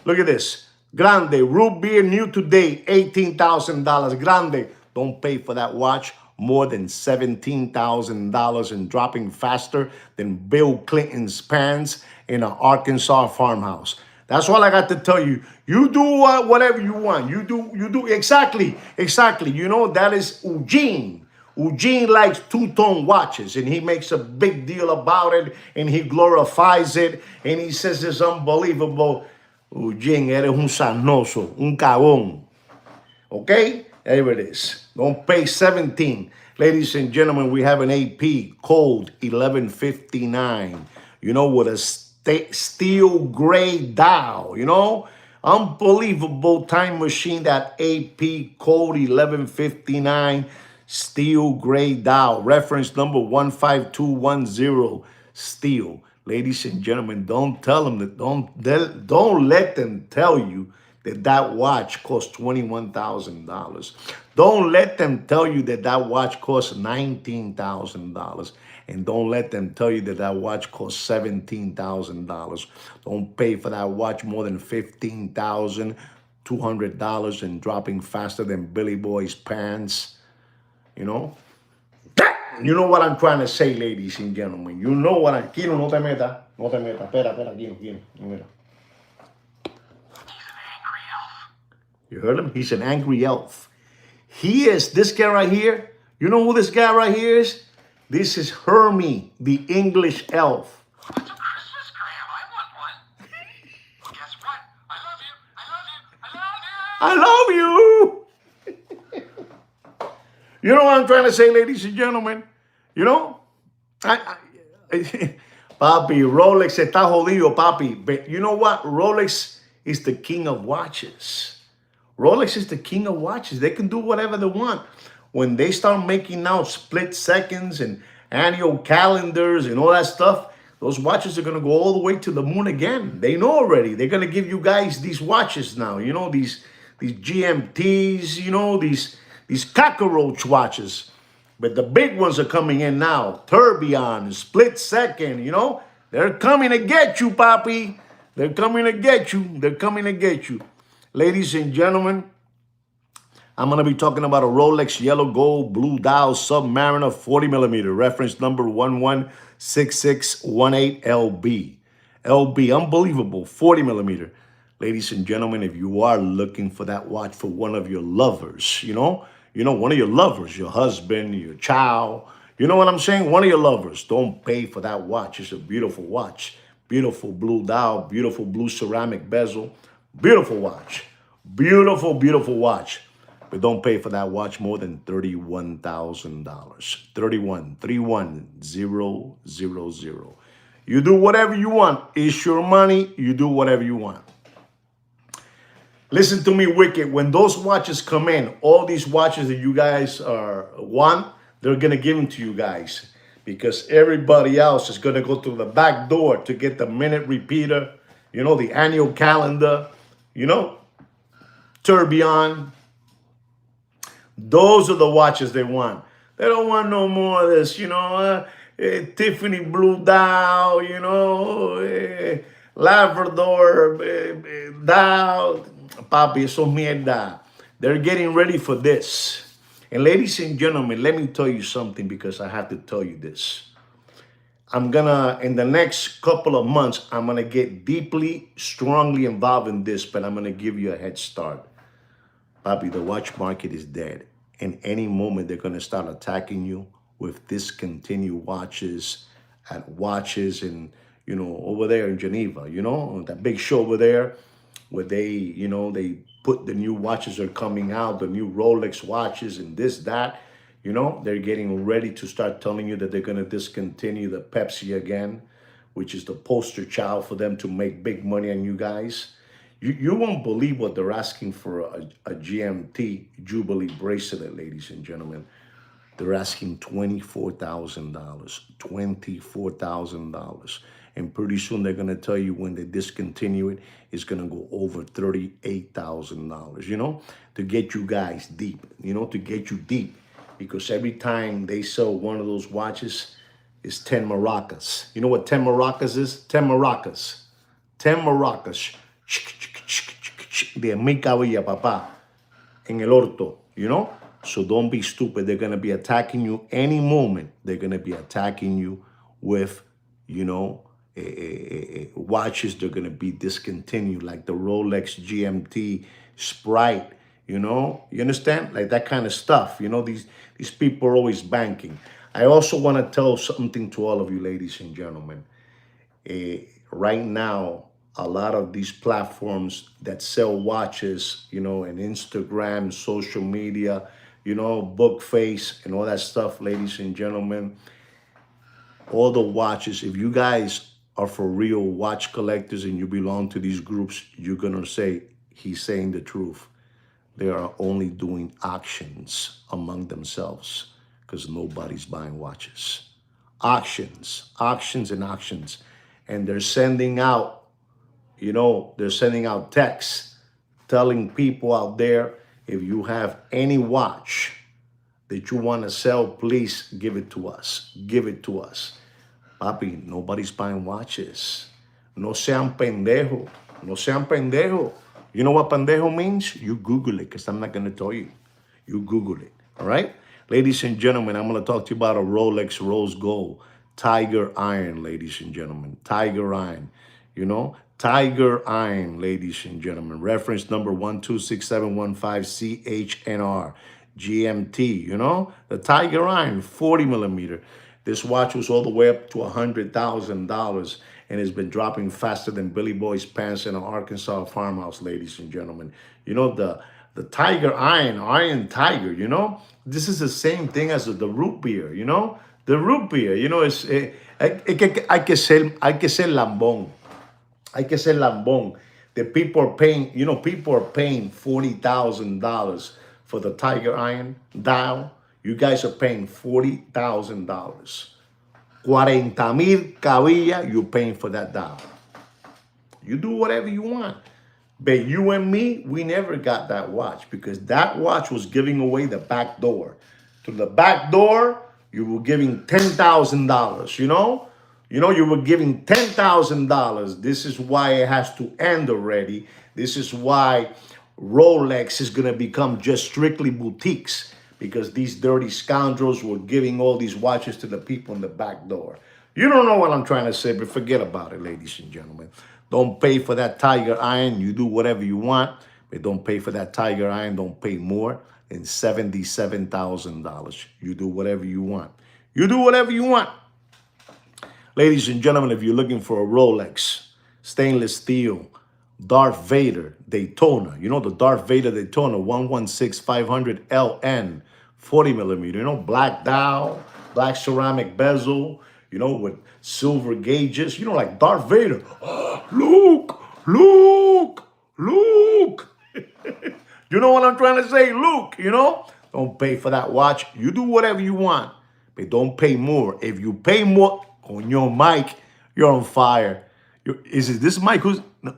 Look at this. Grande, root beer, new today, $18,000. Grande, don't pay for that watch more than $17,000 and dropping faster than Bill Clinton's pants in an Arkansas farmhouse. That's all I got to tell you. You do whatever you want. You do exactly. You know, that is Eugene. Eugene likes two-tone watches, and he makes a big deal about it, and he glorifies it, and he says it's unbelievable. Eugene, eres un sanoso, un cagón. Okay? There it is. Don't pay 17. Ladies and gentlemen, we have an AP code 1159. You know, with a steel gray dial, you know? Unbelievable time machine, that AP code 1159 steel gray dial. Reference number 15210 steel. Ladies and gentlemen, don't tell them that, don't let them tell you that watch costs $21,000. Don't let them tell you that watch costs $19,000. And don't let them tell you that watch costs $17,000. Don't pay for that watch more than $15,200 and dropping faster than Billy Boy's pants. You know? You know what I'm trying to say, ladies and gentlemen. You know what I'm... Kino, no te meta. No te meta. Espera, Kino. Mira. You heard him? He's an angry elf. He is, this guy right here, you know who this guy right here is? This is Hermie, the English elf. It's a Christmas, Graham. I want one. Guess what? I love you. You know what I'm trying to say, ladies and gentlemen? You know? Papi, Rolex está jodido, papi. But you know what? Rolex is the king of watches. Rolex is the king of watches. They can do whatever they want. when they start making out split seconds and annual calendars and all that stuff, those watches are gonna go all the way to the moon again. They know already. They're gonna give you guys these watches now. You know, these GMTs. You know, these cockroach watches. But the big ones are coming in now. Tourbillon, split second. You know, they're coming to get you, Papi. They're coming to get you. They're coming to get you, ladies and gentlemen. I'm going to be talking about a Rolex Yellow Gold Blue Dial Submariner 40 millimeter, reference number 116618LB. LB, unbelievable, 40 millimeter. Ladies and gentlemen, if you are looking for that watch for one of your lovers, one of your lovers, your husband, your child, you know what I'm saying? One of your lovers, don't pay for that watch. It's a beautiful watch. Beautiful blue dial, beautiful blue ceramic bezel, beautiful watch. Beautiful, beautiful watch. But don't pay for that watch more than $31,000. 31000. You do whatever you want. It's your money. You do whatever you want. Listen to me, Wicked. When those watches come in, all these watches that you guys want, they're going to give them to you guys. Because everybody else is going to go through the back door to get the minute repeater, the annual calendar, tourbillon. Those are the watches they want. They don't want no more of this, Tiffany blue dial, Labrador dial. Papi, eso mierda. They're getting ready for this. And ladies and gentlemen, let me tell you something because I have to tell you this. In the next couple of months, I'm going to get deeply, strongly involved in this, but I'm going to give you a head start. Papi, the watch market is dead. In any moment, they're going to start attacking you with discontinued watches at watches and, over there in Geneva, that big show over there where they put the new watches are coming out, the new Rolex watches and this, that, they're getting ready to start telling you that they're going to discontinue the Pepsi again, which is the poster child for them to make big money on you guys. You won't believe what they're asking for a GMT Jubilee bracelet, ladies and gentlemen. They're asking $24,000, $24,000. And pretty soon they're going to tell you when they discontinue it, it's going to go over $38,000, to get you guys deep, to get you deep. Because every time they sell one of those watches, it's 10 maracas. You know what 10 maracas is? 10 maracas. 10 maracas. De mi cabilla, papá, en el orto, So don't be stupid. They're going to be attacking you any moment. They're going to be attacking you with, watches. They're going to be discontinued, like the Rolex GMT Sprite, You understand? Like that kind of stuff. These people are always banking. I also want to tell something to all of you, ladies and gentlemen. Right now, a lot of these platforms that sell watches, and Instagram, social media, Bookface and all that stuff, ladies and gentlemen, all the watches, if you guys are for real watch collectors and you belong to these groups, you're going to say, he's saying the truth. They are only doing auctions among themselves because nobody's buying watches. Auctions. And they're sending out, texts telling people out there, if you have any watch that you want to sell, please give it to us. Give it to us. Papi, nobody's buying watches. No sean pendejo. No sean pendejo. You know what pendejo means? You Google it, because I'm not going to tell you. You Google it, all right? Ladies and gentlemen, I'm going to talk to you about a Rolex Rose Gold Tiger Iron, ladies and gentlemen. Tiger Iron, Tiger Iron, ladies and gentlemen. Reference number 126715CHNR. GMT, the Tiger Iron, 40 millimeter. This watch was all the way up to $100,000 and has been dropping faster than Billy Boy's pants in an Arkansas farmhouse, ladies and gentlemen. The Tiger Iron Tiger, this is the same thing as the root beer, The root beer, it's, hay que ser lambón. Hay que ser lambón. The people are paying, people are paying $40,000 for the Tiger Iron dial. You guys are paying $40,000. 40,000 cabilla, you're paying for that dollar. You do whatever you want. But you and me, we never got that watch because that watch was giving away the back door. To the back door, you were giving $10,000, you know? You were giving $10,000. This is why it has to end already. This is why Rolex is going to become just strictly boutiques because these dirty scoundrels were giving all these watches to the people in the back door. You don't know what I'm trying to say, but forget about it, ladies and gentlemen. Don't pay for that Tiger Iron. You do whatever you want, but don't pay for that Tiger Iron. Don't pay more than $77,000. You do whatever you want. You do whatever you want. Ladies and gentlemen, if you're looking for a Rolex, stainless steel, Darth Vader Daytona, you know the Darth Vader Daytona 116-500 LN, 40 millimeter, you know, black dial, black ceramic bezel, you know, with silver gauges, you know, like Darth Vader. Luke, Luke, Luke. You know what I'm trying to say? Luke, you know? Don't pay for that watch. You do whatever you want, but don't pay more. If you pay more on your mic, you're on fire. Is it this mic?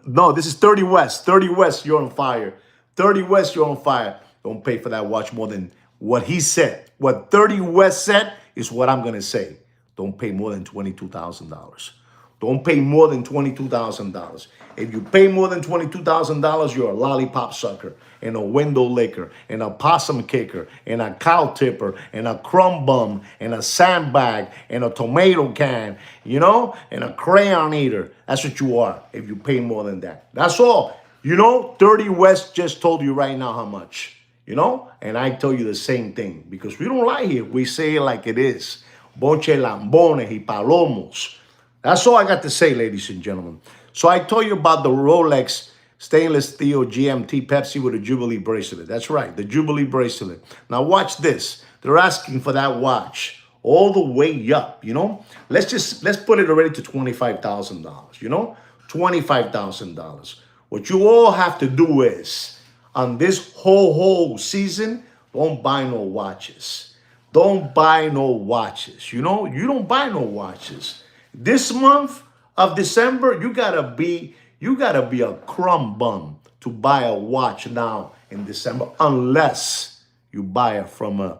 No, this is 30 West. 30 West, you're on fire. 30 West, you're on fire. Don't pay for that watch more than what he said. What 30 West said is what I'm going to say. Don't pay more than $22,000. Don't pay more than $22,000. If you pay more than $22,000, you're a lollipop sucker and a window licker and a possum kicker and a cow tipper and a crumb bum and a sandbag and a tomato can, you know, and a crayon eater. That's what you are if you pay more than that. That's all. You know, 30 West just told you right now how much, you know, and I tell you the same thing because we don't lie here. We say it like it is. Bonche lambones y palomos. That's all I got to say, ladies and gentlemen. So I told you about the Rolex stainless steel GMT Pepsi with a Jubilee bracelet. That's right, the Jubilee bracelet. Now watch this. They're asking for that watch all the way up, you know. Let's put it already to $25,000, you know, $25,000. What you all have to do is, on this whole season, don't buy no watches. Don't buy no watches. You know, you don't buy no watches. This month of December, you gotta be a crumb bum to buy a watch now in December, unless you buy it from a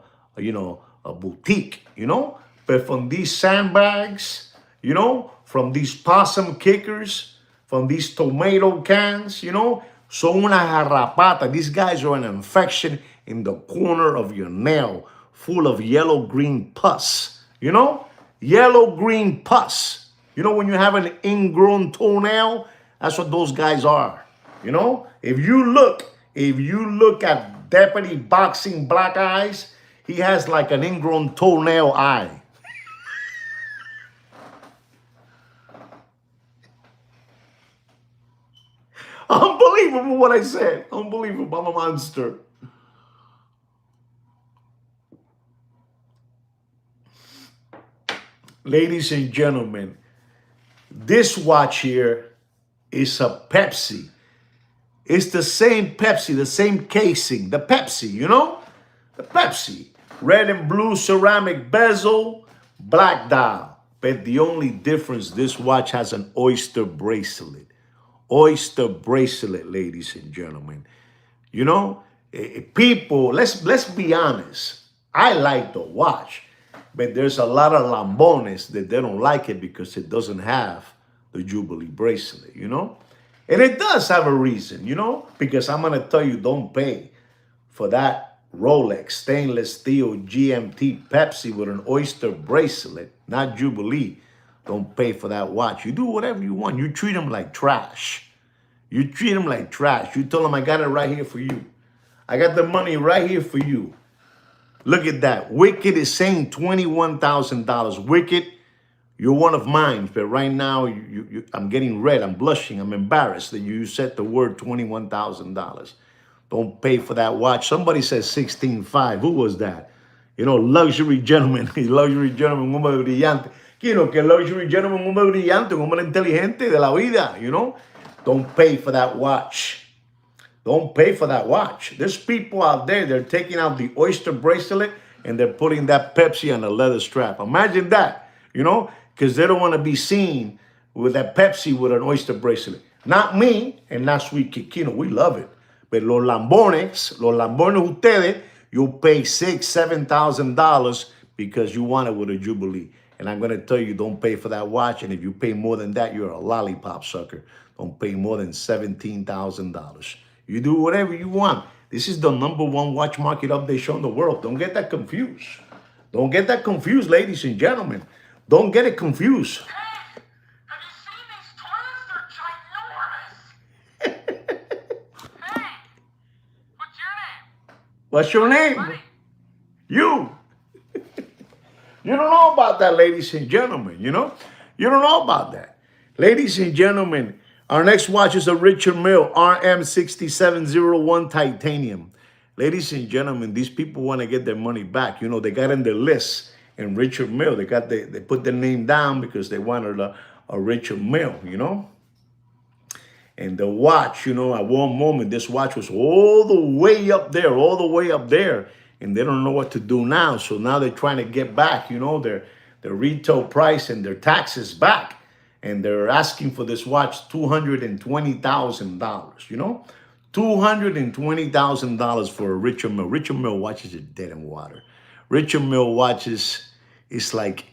boutique, you know. But from these sandbags, you know, from these possum kickers, from these tomato cans, you know, son una garrapata. These guys are an infection in the corner of your nail, full of yellow-green pus, you know? Yellow-green pus. You know, when you have an ingrown toenail, that's what those guys are, you know? If you look at Deputy Boxing Black Eyes, he has like an ingrown toenail eye. Unbelievable what I said. Unbelievable. I'm a monster. Ladies and gentlemen, this watch here is a Pepsi. It's the same Pepsi, the same casing, the Pepsi, you know? The Pepsi. Red and blue ceramic bezel, black dial. But the only difference, this watch has an oyster bracelet. Oyster bracelet, ladies and gentlemen. You know, people, let's be honest. I like the watch, but there's a lot of lambones that they don't like it because it doesn't have the Jubilee bracelet, you know? And it does have a reason, you know? Because I'm going to tell you, don't pay for that Rolex stainless steel GMT Pepsi with an oyster bracelet, not Jubilee. Don't pay for that watch. You do whatever you want. You treat them like trash. You treat them like trash. You tell them, I got it right here for you. I got the money right here for you. Look at that. Wicked is saying $21,000. Wicked, you're one of mine. But right now, I'm getting red. I'm blushing. I'm embarrassed that you said the word $21,000. Don't pay for that watch. Somebody says 16.5. Who was that? You know, luxury gentleman. Luxury gentleman, un hombre brillante. You know, que luxury gentleman, un hombre brillante, un hombre inteligente de la vida, you know? Don't pay for that watch. Don't pay for that watch. There's people out there, they're taking out the oyster bracelet and they're putting that Pepsi on a leather strap. Imagine that, because they don't want to be seen with that Pepsi with an oyster bracelet. Not me and not Sweet Kikino. We love it. But los Lambones ustedes, you pay $6,000, $7,000 because you want it with a Jubilee. And I'm going to tell you, don't pay for that watch. And if you pay more than that, you're a lollipop sucker. Don't pay more than $17,000. You do whatever you want. This is the #1 watch market update show in the world. Don't get that confused. Don't get that confused, ladies and gentlemen. Don't get it confused. Hey, have you seen these toilets? They're ginormous. Hey, what's your name? What's your name? Buddy. You. You don't know about that, ladies and gentlemen, You don't know about that. Ladies and gentlemen, our next watch is a Richard Mille RM6701 titanium. Ladies and gentlemen, these people want to get their money back. They got in their list in Richard Mille. They put their name down because they wanted a Richard Mille, And the watch, at one moment, this watch was all the way up there, and they don't know what to do now. So now they're trying to get back, their retail price and their taxes back. And they're asking for this watch $220,000, $220,000 for a Richard Mille. Richard Mille watches are dead in water. Richard Mille watches, it's like,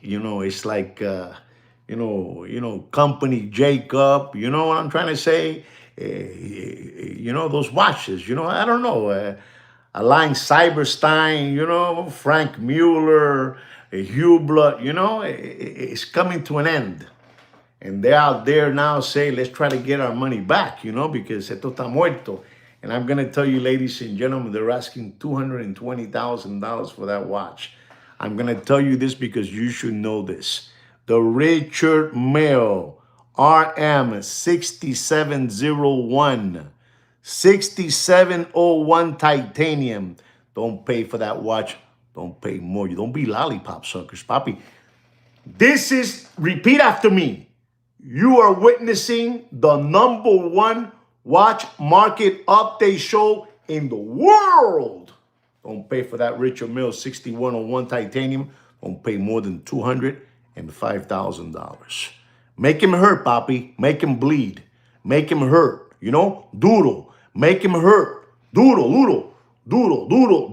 Company Jacob, you know what I'm trying to say? Those watches, I don't know. Alain Cyberstein, Frank Mueller, Hublot, it's coming to an end. And they're out there now saying, let's try to get our money back, because esto está muerto. And I'm going to tell you, ladies and gentlemen, they're asking $220,000 for that watch. I'm going to tell you this because you should know this. The Richard Mille RM6701, 6701 titanium. Don't pay for that watch. Don't pay more. You don't be lollipop suckers, papi. This is, repeat after me. You are witnessing the #1 watch market update show in the world. Don't pay for that Richard Mille 6101 titanium. Don't pay more than $205,000. Make him hurt, papi. Make him bleed. Make him hurt. Duro. Make him hurt. Duro, duro, duro, duro,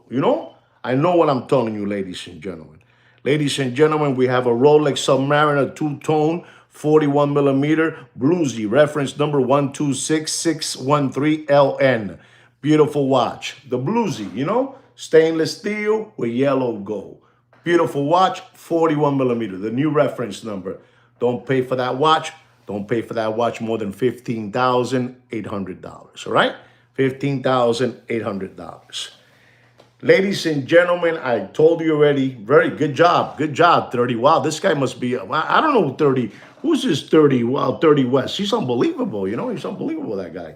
duro. I know what I'm telling you, ladies and gentlemen. Ladies and gentlemen, we have a Rolex Submariner two-tone 41 millimeter bluesy, reference number 126613LN. Beautiful watch. The bluesy, stainless steel with yellow gold. Beautiful watch, 41 millimeter, the new reference number. Don't pay for that watch. Don't pay for that watch more than $15,800, all right? $15,800. Ladies and gentlemen, I told you already, very good job. Good job, 30. Wow, this guy must be, I don't know, 30. Who's this 30? Wow, 30 West. He's unbelievable, He's unbelievable, that guy.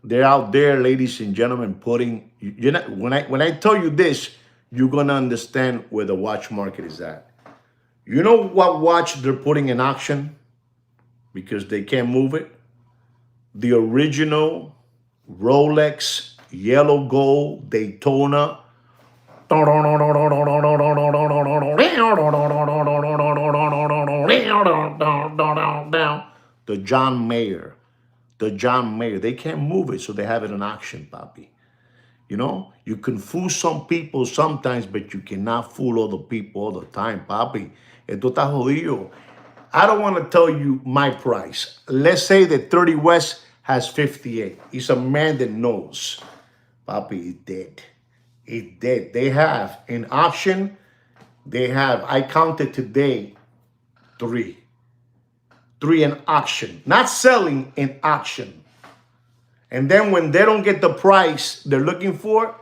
They're out there, ladies and gentlemen, putting, when I tell you this, you're going to understand where the watch market is at. You know what watch they're putting in auction? Because they can't move it? The original Rolex yellow gold Daytona. The John Mayer. They can't move it, so they have it in auction, papi. You can fool some people sometimes, but you cannot fool other people all the time, papi. Esto está jodido. I don't want to tell you my price. Let's say that 30 West has 58. He's a man that knows. Papi, he's dead. He's dead. They have in auction, I counted today, 3. 3 in auction. Not selling, in auction. And then when they don't get the price they're looking for,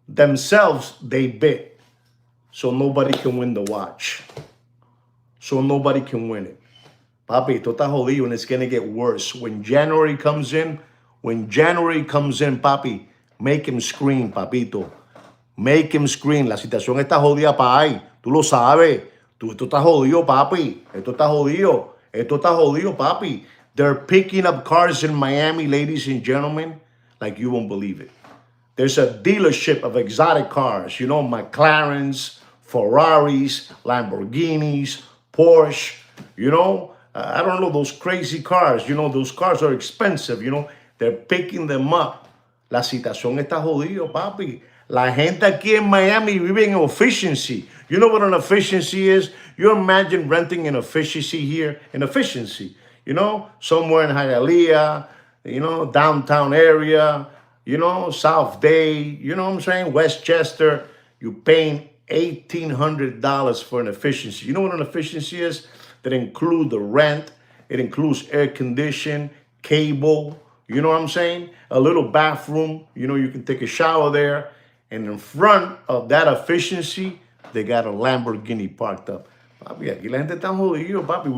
themselves, they bid. So nobody can win the watch. So nobody can win it. Papi, esto está jodido, and it's going to get worse. When January comes in, papi, make him scream, papito. Make him scream. La situación está jodida para ahí. Tú lo sabes. Esto está jodido, papi. Esto está jodido, papi. They're picking up cars in Miami, ladies and gentlemen, like you won't believe it. There's a dealership of exotic cars, you know, McLarens, Ferraris, Lamborghinis, Porsche, you know. I don't know, those crazy cars, you know, those cars are expensive, you know. They're picking them up. La situación está jodido, papi. La gente aquí en Miami vive en efficiency. You know what an efficiency is? You imagine renting an efficiency here, an efficiency, you know, somewhere in Hialeah, you know, downtown area, you know, South Day, you know what I'm saying? Westchester, you paying $1,800 for an efficiency. You know what an efficiency is? That include the rent, it includes air condition, cable, you know what I'm saying? A little bathroom, you know, you can take a shower there. And in front of that efficiency, they got a Lamborghini parked up. Papi, aquí la gente está jodido, papi.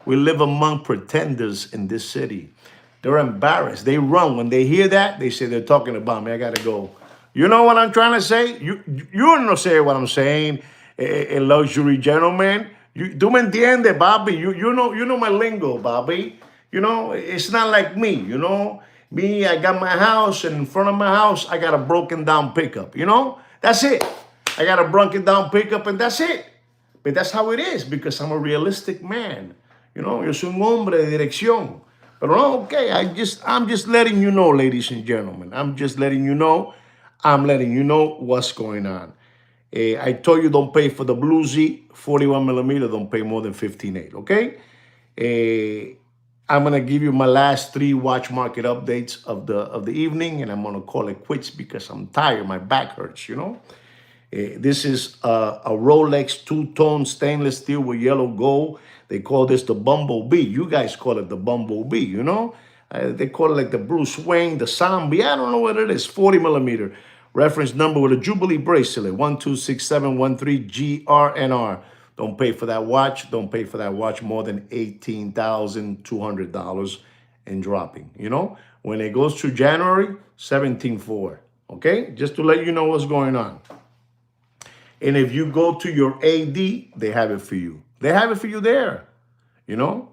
We live among pretenders in this city. They're embarrassed. They run. When they hear that, they say they're talking about me. I got to go. You know what I'm trying to say? You don't say what I'm saying, a luxury gentleman. Tú me entiendes, Bobby. You know my lingo, Bobby. You know, it's not like me, you know. Me, I got my house, and in front of my house, I got a broken down pickup, you know. That's it. I got a broken down pickup, and that's it. But that's how it is, because I'm a realistic man. You know, yo soy un hombre de dirección. But okay, I'm just letting you know, ladies and gentlemen. I'm just letting you know. I'm letting you know what's going on. I told you don't pay for the Blue Z 41 millimeter. Don't pay more than 15.8. Okay. I'm gonna give you my last 3 watch market updates of the evening, and I'm gonna call it quits because I'm tired. My back hurts. You know. This is a Rolex two-tone stainless steel with yellow gold. They call this the Bumblebee. You guys call it the Bumblebee, you know? They call it like the Bruce Wayne, the Zombie. I don't know what it is. 40 millimeter. Reference number with a Jubilee bracelet. 126713GRNR. Don't pay for that watch. Don't pay for that watch more than $18,200 and dropping, you know? When it goes to January, 17.4. Okay? Just to let you know what's going on. And if you go to your AD, they have it for you. They have it for you there. You know,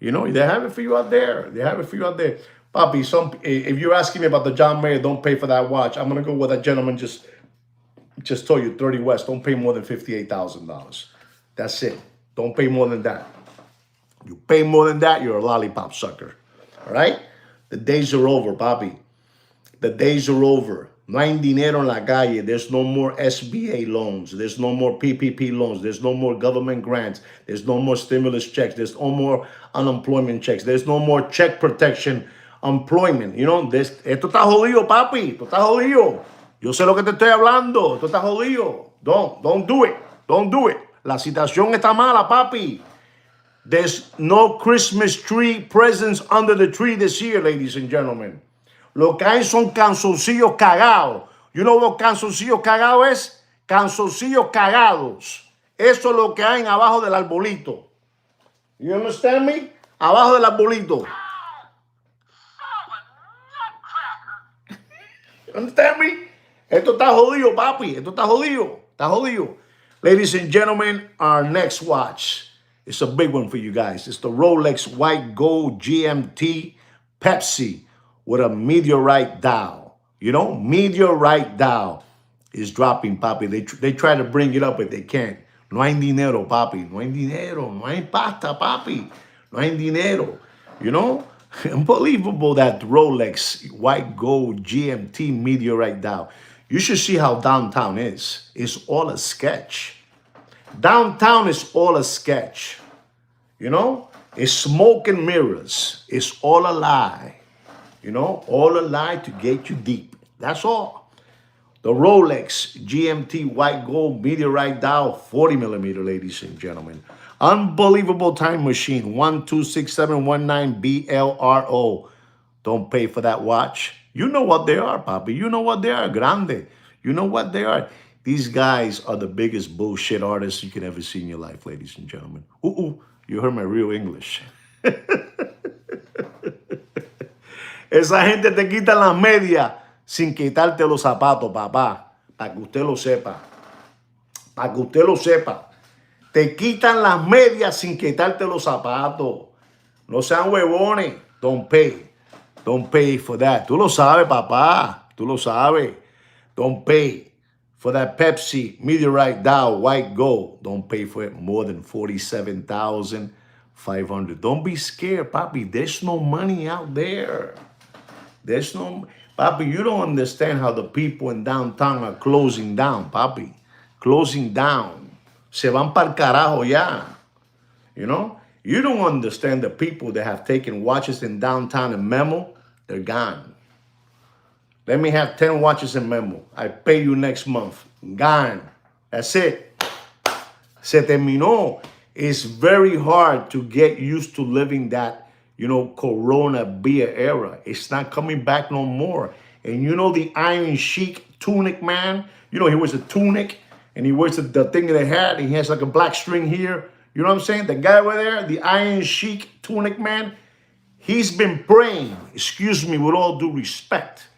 they have it for you out there. They have it for you out there. Papi, if you're asking me about the John Mayer, don't pay for that watch. I'm gonna go with that gentleman just told you, 30 West. Don't pay more than $58,000. That's it. Don't pay more than that. You pay more than that, you're a lollipop sucker. All right? The days are over, papi. The days are over. No hay dinero en la calle. There's no more SBA loans. There's no more PPP loans. There's no more government grants. There's no more stimulus checks. There's no more unemployment checks. There's no more check protection employment. You know, esto está jodido, papi. Esto está jodido. Yo sé lo que te estoy hablando. Esto está jodido. Don't do it. Don't do it. La situación está mala, papi. There's no Christmas tree presents under the tree this year, ladies and gentlemen. Lo que hay son canzoncillos cagados. You know what canzoncillos cagados es? Canzoncillos cagados. Eso es lo que hay abajo del arbolito. You understand me? Abajo del arbolito. You understand me? Esto está jodido, papi. Esto está jodido. Está jodido. Ladies and gentlemen, our next watch is a big one for you guys. It's the Rolex White Gold GMT Pepsi with a meteorite dial. You know, meteorite dial is dropping, papi. They try to bring it up, but they can't. No hay dinero, papi. No hay dinero. No hay pasta, papi. No hay dinero. You know? Unbelievable that Rolex White Gold GMT meteorite dial. You should see how downtown is. It's all a sketch. Downtown is all a sketch. You know? It's smoke and mirrors. It's all a lie. You know, all a lie to get you deep. That's all. The Rolex GMT White Gold Meteorite Dial 40 millimeter, ladies and gentlemen. Unbelievable time machine. 126719BLRO. Don't pay for that watch. You know what they are, papi. You know what they are. Grande. You know what they are. These guys are the biggest bullshit artists you can ever see in your life, ladies and gentlemen. You heard my real English. Esa gente te quita las medias sin quitarte los zapatos, papá. Para que usted lo sepa. Para que usted lo sepa. Te quitan las medias sin quitarte los zapatos. No sean huevones. Don't pay. Don't pay for that. Tú lo sabes, papá. Tú lo sabes. Don't pay for that Pepsi Meteorite Dow White Gold. Don't pay for it more than $47,500. Don't be scared, Papi. There's no money out there. There's no, Papi, you don't understand how the people in downtown are closing down, Papi. Closing down. Se van pa'l carajo ya. You know? You don't understand the people that have taken watches in downtown in Memo. They're gone. Let me have 10 watches in Memo. I pay you next month. Gone. That's it. Se terminó. It's very hard to get used to living that, you know, Corona beer era. It's not coming back no more. And you know the Iron Sheik tunic man? You know, he wears a tunic and he wears the thing in the hat and he has like a black string here. You know what I'm saying? The guy over there, the Iron Sheik tunic man, he's been praying, excuse me, with all due respect.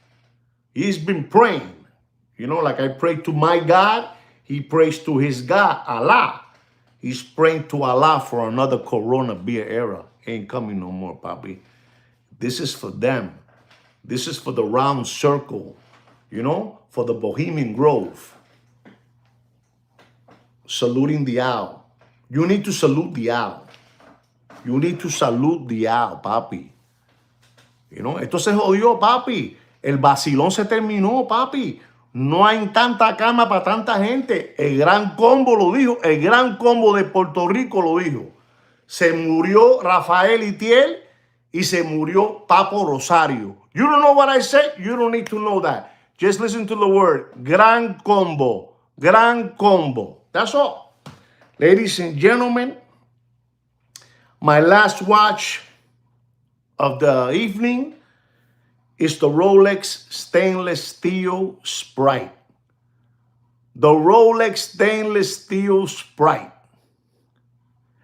He's been praying. You know, like I pray to my God, he prays to his God, Allah. He's praying to Allah for another Corona beer era. Ain't coming no more, Papi. This is for them. This is for the round circle, you know, for the Bohemian Grove. Saluting the owl. You need to salute the owl. You need to salute the owl, Papi. You know, esto se jodió, Papi. El vacilón se terminó, Papi. No hay tanta cama para tanta gente. El Gran Combo lo dijo. El Gran Combo de Puerto Rico lo dijo. Se murió Rafael Itiel y se murió Papo Rosario. You don't know what I said? You don't need to know that. Just listen to the word. Gran Combo. Gran Combo. That's all. Ladies and gentlemen, my last watch of the evening is the Rolex Stainless Steel Sprite. The Rolex Stainless Steel Sprite.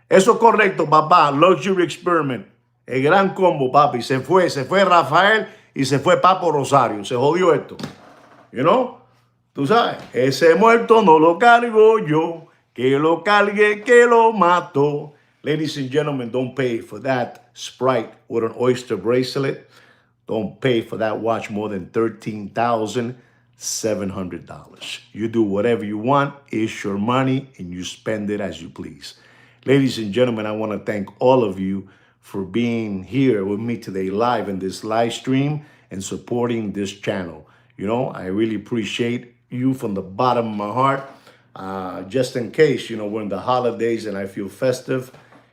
Eso es correcto, papá. Luxury Experiment. El Gran Combo, papi. Se fue Rafael y se fue Papo Rosario. Se jodió esto. You know? Tú sabes. Ese muerto no lo cargo yo. Que lo cargue, que lo mato. Ladies and gentlemen, don't pay for that Sprite with an oyster bracelet. Don't pay for that watch more than $13,700. You do whatever you want. It's your money and you spend it as you please. Ladies and gentlemen, I want to thank all of you for being here with me today live in this live stream and supporting this channel. You know, I really appreciate you from the bottom of my heart. Just in case, you know, we're in the holidays and I feel festive,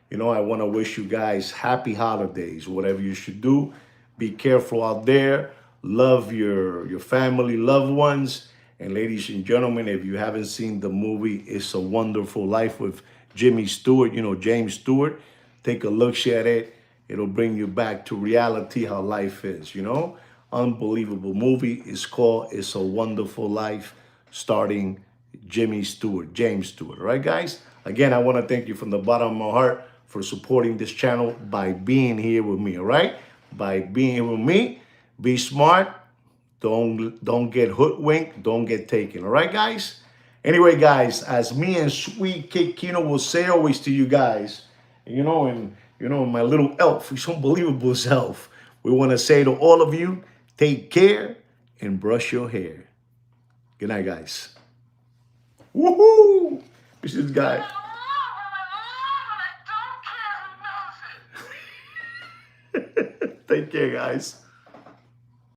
you know, I want to wish you guys happy holidays, whatever you should do. Be careful out there. Love your family, loved ones. And ladies and gentlemen, if you haven't seen the movie It's a Wonderful Life with Jimmy Stewart, you know, James Stewart, take a look at it. It'll bring you back to reality, how life is, you know. Unbelievable movie. It's called It's a Wonderful Life, starring Jimmy Stewart, James Stewart. All right, guys? Again, I want to thank you from the bottom of my heart for supporting this channel by being here with me, all right? By being here with me. Be smart. Don't get hoodwinked. Don't get taken. All right, guys? Anyway, guys, as me and Sweet Kid Kino will say always to you guys, you know, and my little elf, he's unbelievable self. We want to say to all of you, take care and brush your hair. Good night, guys. Woohoo! This is guy. Take care, guys.